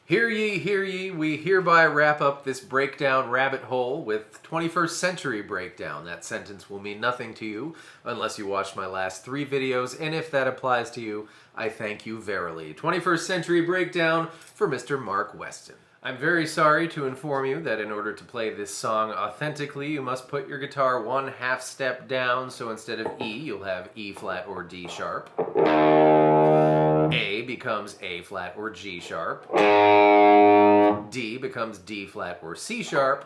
Hear ye, we hereby wrap up this breakdown rabbit hole with 21st century breakdown. That sentence will mean nothing to you unless you watched my last 3 videos, and if that applies to you, I thank you verily. 21st century breakdown for Mr. Mark Weston. I'm very sorry to inform you that in order to play this song authentically, you must put your guitar 1/2 step down, so instead of E, you'll have E flat or D sharp. A becomes A flat or G sharp. D becomes D flat or C sharp.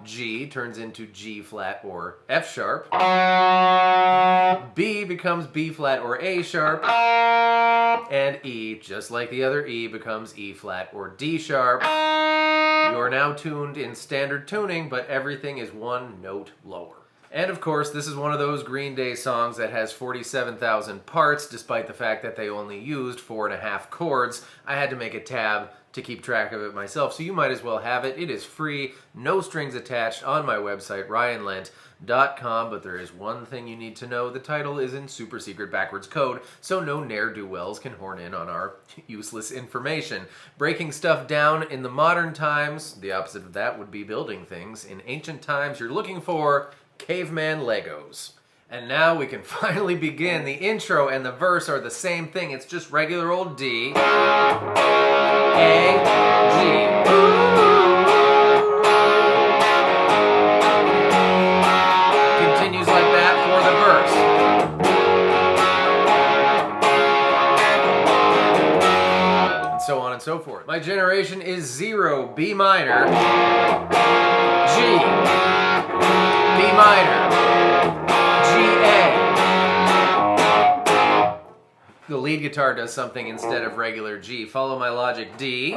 G turns into G flat or F sharp. B becomes B flat or A sharp. And E, just like the other E, becomes E flat or D sharp. You are now tuned in standard tuning, but everything is 1 note lower. And of course, this is one of those Green Day songs that has 47,000 parts, despite the fact that they only used 4.5 chords. I had to make a tab to keep track of it myself, so you might as well have it. It is free, no strings attached, on my website, RyanLStudios.com, but there is one thing you need to know. The title is in super secret backwards code, so no ne'er-do-wells can horn in on our useless information. Breaking stuff down in the modern times, the opposite of that would be building things. In ancient times, you're looking for caveman Legos. And now we can finally begin. The intro and the verse are the same thing. It's just regular old D, A, G. Continues like that for the verse. And so on and so forth. My generation is 0, B minor, G, B minor, G, A. The lead guitar does something instead of regular G. Follow my logic. D,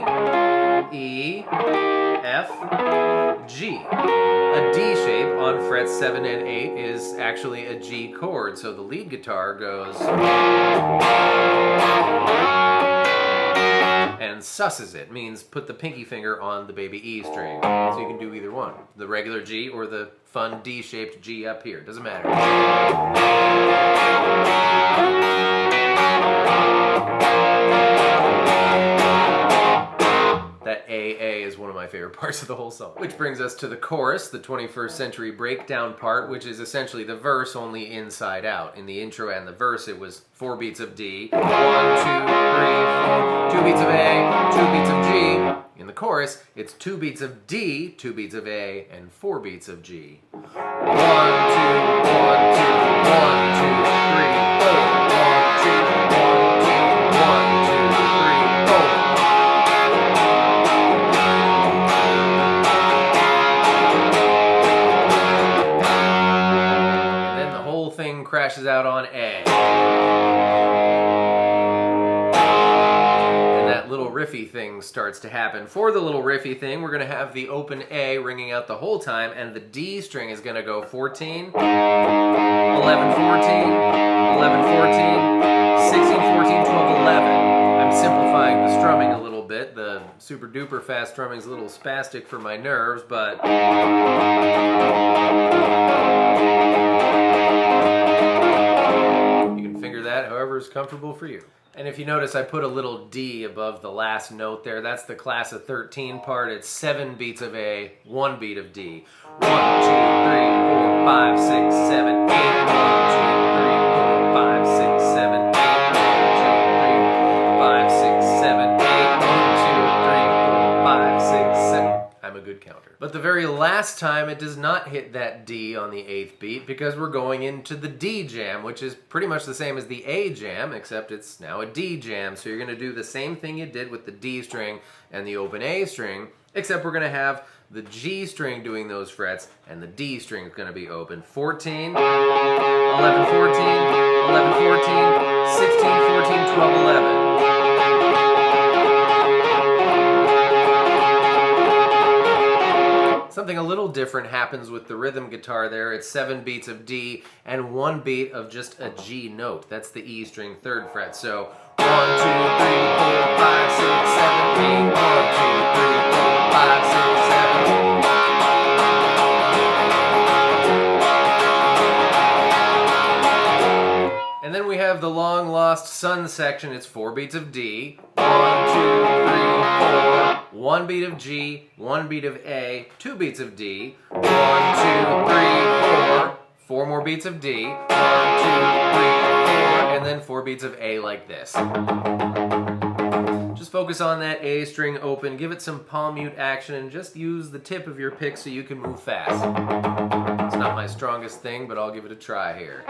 E, F, G. A D shape on frets 7 and 8 is actually a G chord, so the lead guitar goes and susses it, means put the pinky finger on the baby E string. So you can do either one, the regular G or the fun D-shaped G up here, doesn't matter. That AA is one of my favorite parts of the whole song. Which brings us to the chorus, the 21st century breakdown part, which is essentially the verse only inside out. In the intro and the verse, it was 4 beats of D, 1, 2, 3, 4, 2 beats of A, 2 beats of G. In the chorus, it's 2 beats of D, 2 beats of A, and 4 beats of G. 1, 2, 1, 2, 1, 2, 3, 4, 1, 2, 1, 2, 1, 2, 3, 4. Thing crashes out on A. And that little riffy thing starts to happen. For the little riffy thing, we're going to have the open A ringing out the whole time, and the D string is going to go 14, 11, 14, 11, 14, 16, 14, 12, 11. I'm simplifying the strumming a little bit. The super duper fast strumming is a little spastic for my nerves, but however is comfortable for you. And if you notice, I put a little D above the last note there. That's the class of 13 part. It's 7 beats of A, 1 beat of D. 1, 2, 3, 4, 5, 6, 7, 8. 1, 2, 3, 4, 5, 6, 7, 8. 1, 2, 3, 5, 6, 7, 8. 1, 2, 3, 4, 5, 6, 7. I'm a good counter. But the very last time, it does not hit that D on the 8th beat, because we're going into the D jam, which is pretty much the same as the A jam, except it's now a D jam. So you're going to do the same thing you did with the D string and the open A string, except we're going to have the G string doing those frets, and the D string is going to be open. 14, 11, 14, 11, 14, 16, 14, 12, 11. Something a little different happens with the rhythm guitar there. It's 7 beats of D and 1 beat of just a G note. That's the E string 3rd fret. So 1, 2, 3, 4, 5, 6, 7, 8. 1, 2, 3, 4, 5, 6, 7. And then we have the long lost sun section. It's 4 beats of D. 1, 2, 3. 1 beat of G, 1 beat of A, 2 beats of D, 1, 2, 3, 4, 4 more beats of D, 1, 2, 3, 4, and then 4 beats of A like this. Just focus on that A string open, give it some palm mute action, and just use the tip of your pick so you can move fast. It's not my strongest thing, but I'll give it a try here.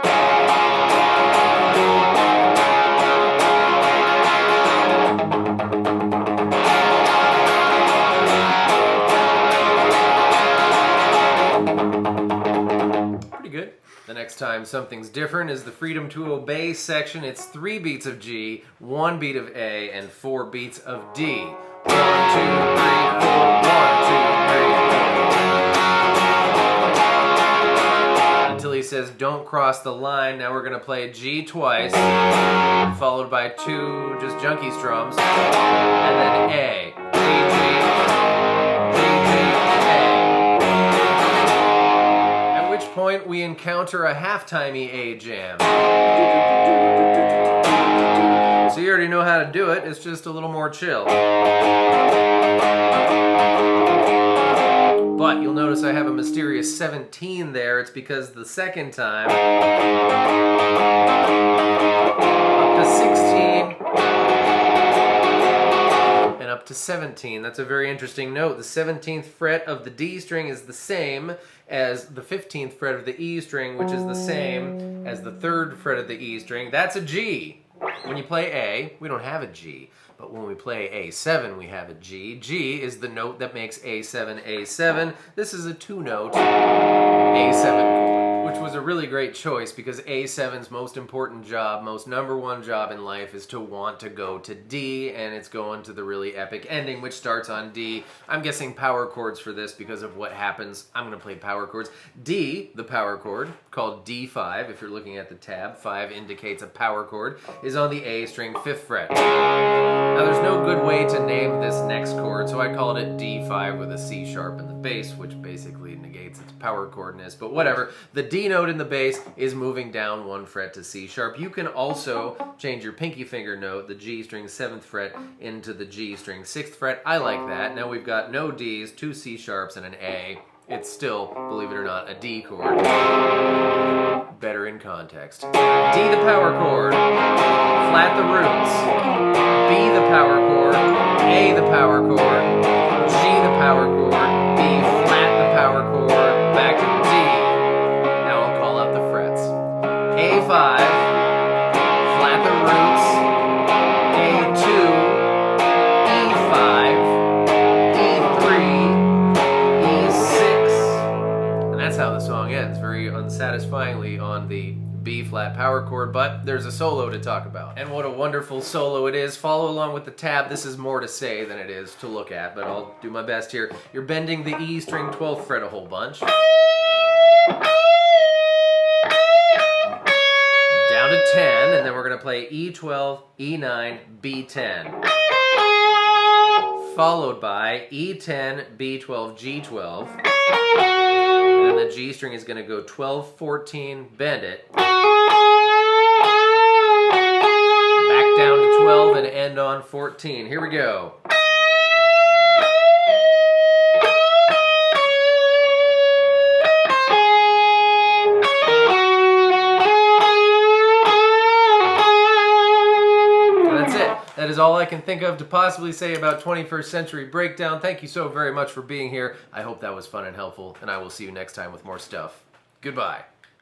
Pretty good. The next time something's different is the Freedom to Obey section. It's 3 beats of G, 1 beat of A, and 4 beats of D. 1, 2, 3, 4, 1, 2, 3, 4. Until he says, don't cross the line. Now we're going to play G twice, followed by 2 just junkie strums, and then A. G, G, G, G, A. At which point we encounter a halftimey A jam. So you already know how to do it, it's just a little more chill. But you'll notice I have a mysterious 17 there. It's because the second time, up to 16, and up to 17. That's a very interesting note. The 17th fret of the D string is the same as the 15th fret of the E string, which is the same as the 3rd fret of the E string. That's a G. When you play A, we don't have a G. But when we play A7, we have a G. G is the note that makes A7, A7. This is a 2-note A7 chord, which was a really great choice because A7's most important job, most #1 job in life is to want to go to D, and it's going to the really epic ending, which starts on D. I'm guessing power chords for this because of what happens. I'm going to play power chords. D, the power chord, called D5, if you're looking at the tab, 5 indicates a power chord, is on the A string 5th fret. Now there's no good way to name this next chord, so I called it D5 with a C sharp in the bass, which basically negates its power chordness, but whatever. The D note in the bass is moving down 1 fret to C sharp. You can also change your pinky finger note, the G string 7th fret, into the G string 6th fret. I like that. Now we've got no Ds, 2 C sharps, and an A. It's still, believe it or not, a D chord. Better in context. D the power chord, flat the roots, B the power chord, A the power chord, G the power chord, B flat the power chord, back to D. Now I'll call out the frets. A5, flat the roots, A2, E5, E3, E6, and that's how the song ends, very unsatisfyingly on the B flat power chord, but there's a solo to talk about. And what a wonderful solo it is. Follow along with the tab. This is more to say than it is to look at, but I'll do my best here. You're bending the E string 12th fret a whole bunch. Down to 10, and then we're going to play E12, E9, B10. Followed by E10, B12, G12. And then the G string is going to go 12, 14, bend it. Back down to 12 and end on 14. Here we go. That is all I can think of to possibly say about 21st Century Breakdown. Thank you so very much for being here. I hope that was fun and helpful, and I will see you next time with more stuff. Goodbye.